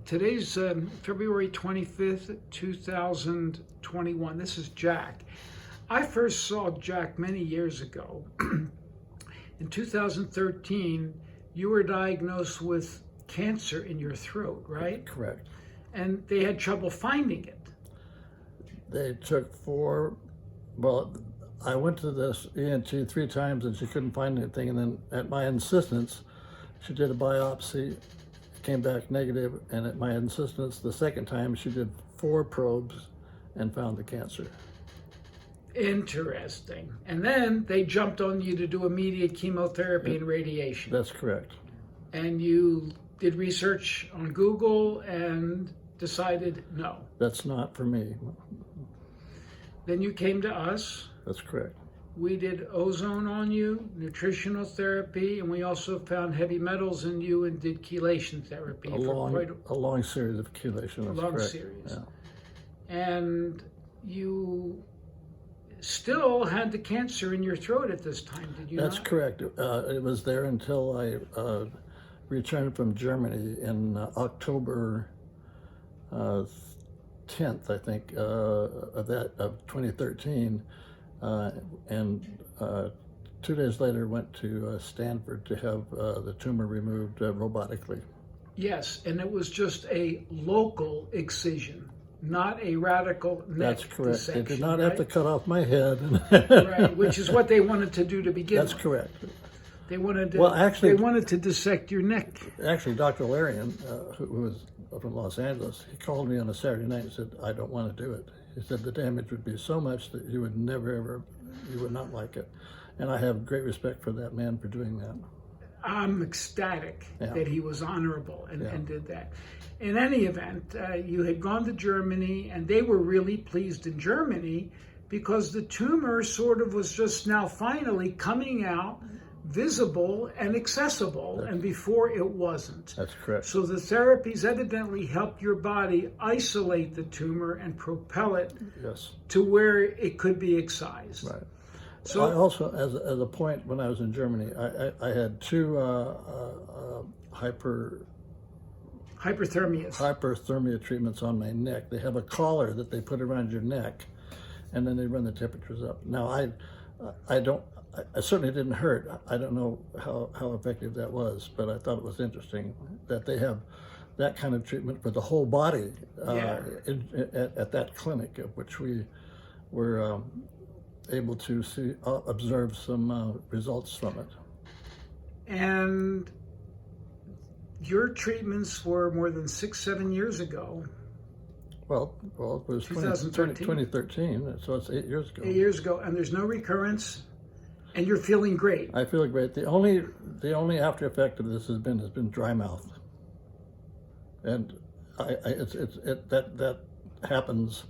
Today's February 25th, 2021. This is Jack. I first saw Jack many years ago. In 2013, you were diagnosed with cancer in your throat, right? Correct. And they had trouble finding it. They took I went to this ENT 3 times and she couldn't find anything. And then at my insistence, she did a biopsy, came back negative, and at my insistence, the second time, she did 4 probes and found the cancer. Interesting. And then they jumped on you to do immediate chemotherapy and radiation. That's correct. And you did research on Google and decided no. That's not for me. Then you came to us. That's correct. We did ozone on you, nutritional therapy, and we also found heavy metals in you and did chelation therapy. A long series of chelation. That's long correct. series. Yeah. And you still had the cancer in your throat at this time, did you That's not? correct. It was there until I returned from Germany in October 10th, I think, of 2013. And 2 days later went to Stanford to have the tumor removed robotically. Yes, and it was just a local excision, not a radical neck That's correct. dissection. They did not have to cut off my head. Right, which is what they wanted to do to begin That's with. correct. They wanted to, Well, actually, they wanted to dissect your neck. Actually, Dr. Larian, who was from Los Angeles, he called me on a Saturday night and said, "I don't want to do it." He said the damage would be so much that you would you would not like it. And I have great respect for that man for doing that. I'm ecstatic that he was honorable and did that. In any event, you had gone to Germany, and they were really pleased in Germany because the tumor sort of was just now finally coming out, visible and accessible, and before it wasn't. That's correct. So the therapies evidently helped your body isolate the tumor and propel it to where it could be excised. Right. So I also, as a point, when I was in Germany, I had 2 hyperthermia treatments on my neck. They have a collar that they put around your neck, and then they run the temperatures up. Now, I certainly didn't hurt. I don't know how effective that was, but I thought it was interesting that they have that kind of treatment for the whole body at that clinic, of which we were able to observe some results from it. And your treatments were more than 6-7 years ago. Well, it was 2013, so it's 8 years ago. 8 years ago, and there's no recurrence, and you're feeling great. I feel great. The only after effect of this has been dry mouth, and that happens.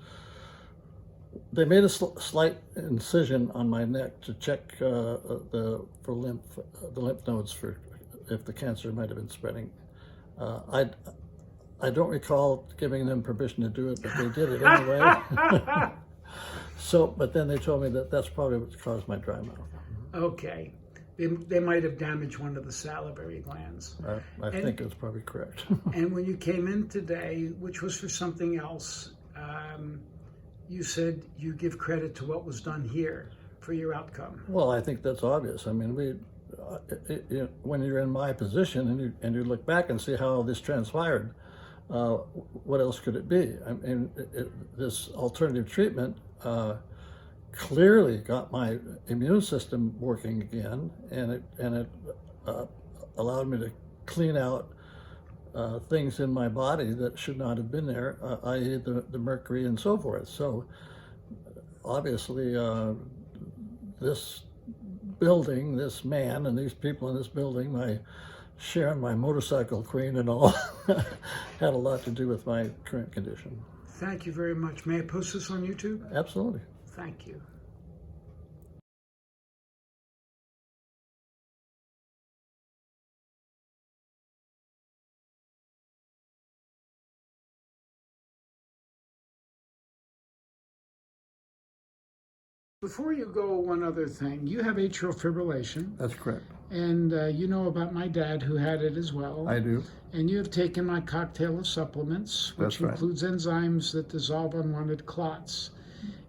They made a slight incision on my neck to check the lymph nodes for if the cancer might have been spreading. I don't recall giving them permission to do it, but they did it anyway. But then they told me that that's probably what caused my dry mouth. Okay. They might have damaged one of the salivary glands. I think it's probably correct. And when you came in today, which was for something else, you said you give credit to what was done here for your outcome. Well, I think that's obvious. I mean, when you're in my position and you look back and see how this transpired, what else could it be? I mean, this alternative treatment clearly got my immune system working again, and it allowed me to clean out things in my body that should not have been there, i.e. the mercury and so forth. So obviously this building, this man, and these people in this building, my Sharon, my motorcycle queen and all, had a lot to do with my current condition. Thank you very much. May I post this on YouTube? Absolutely. Thank you. Before you go, one other thing. You have atrial fibrillation. That's correct. And you know about my dad who had it as well. I do. And you have taken my cocktail of supplements, which includes enzymes that dissolve unwanted clots.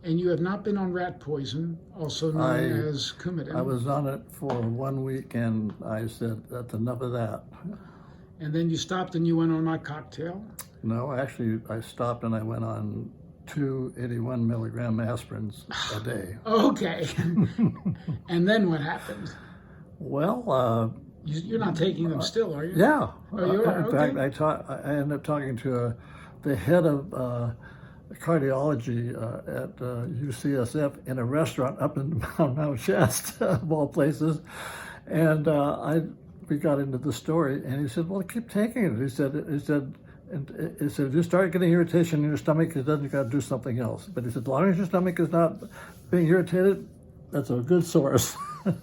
And you have not been on rat poison, also known as Coumadin. I was on it for 1 week, and I said, that's enough of that. And then you stopped and you went on my cocktail? No, actually, I stopped and I went on 2 81 milligram aspirins a day. Okay. And then what happened? Well, you're not taking them still, are you? Yeah. Oh, you are? In fact, I ended up talking to the head of cardiology at UCSF in a restaurant up in Mount Shasta, of all places. And we got into the story, and he said, well, keep taking it. He said, if you start getting irritation in your stomach, then you got to do something else. But he said, as long as your stomach is not being irritated, that's a good source.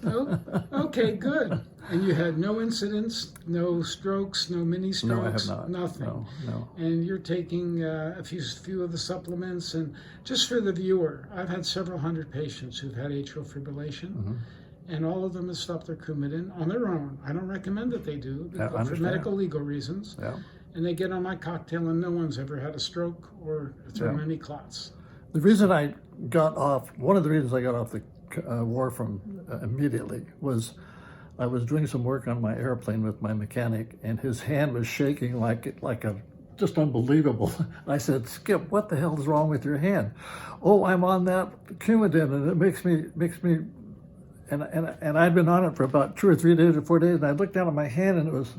Oh, okay, good. And you had no incidents, no strokes, no mini strokes? No, I have not. Nothing? No. And you're taking a few of the supplements. And just for the viewer, I've had several hundred patients who've had atrial fibrillation, and all of them have stopped their Coumadin on their own. I don't recommend that they do, for medical legal reasons. Yeah. And they get on my cocktail, and no one's ever had a stroke or thrown any clots. The reason I got off, one of the reasons I got off the warfarin immediately was I was doing some work on my airplane with my mechanic, and his hand was shaking like a just unbelievable. I said, Skip, what the hell is wrong with your hand? Oh, I'm on that Coumadin, and it makes me, and I'd been on it for about 2 or 3 days or 4 days, and I looked down at my hand, and it was,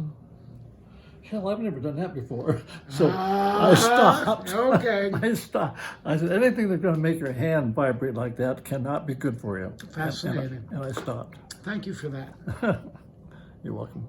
hell, I've never done that before. So I stopped. Okay. I stopped. I said, anything that's going to make your hand vibrate like that cannot be good for you. Fascinating. And I stopped. Thank you for that. You're welcome.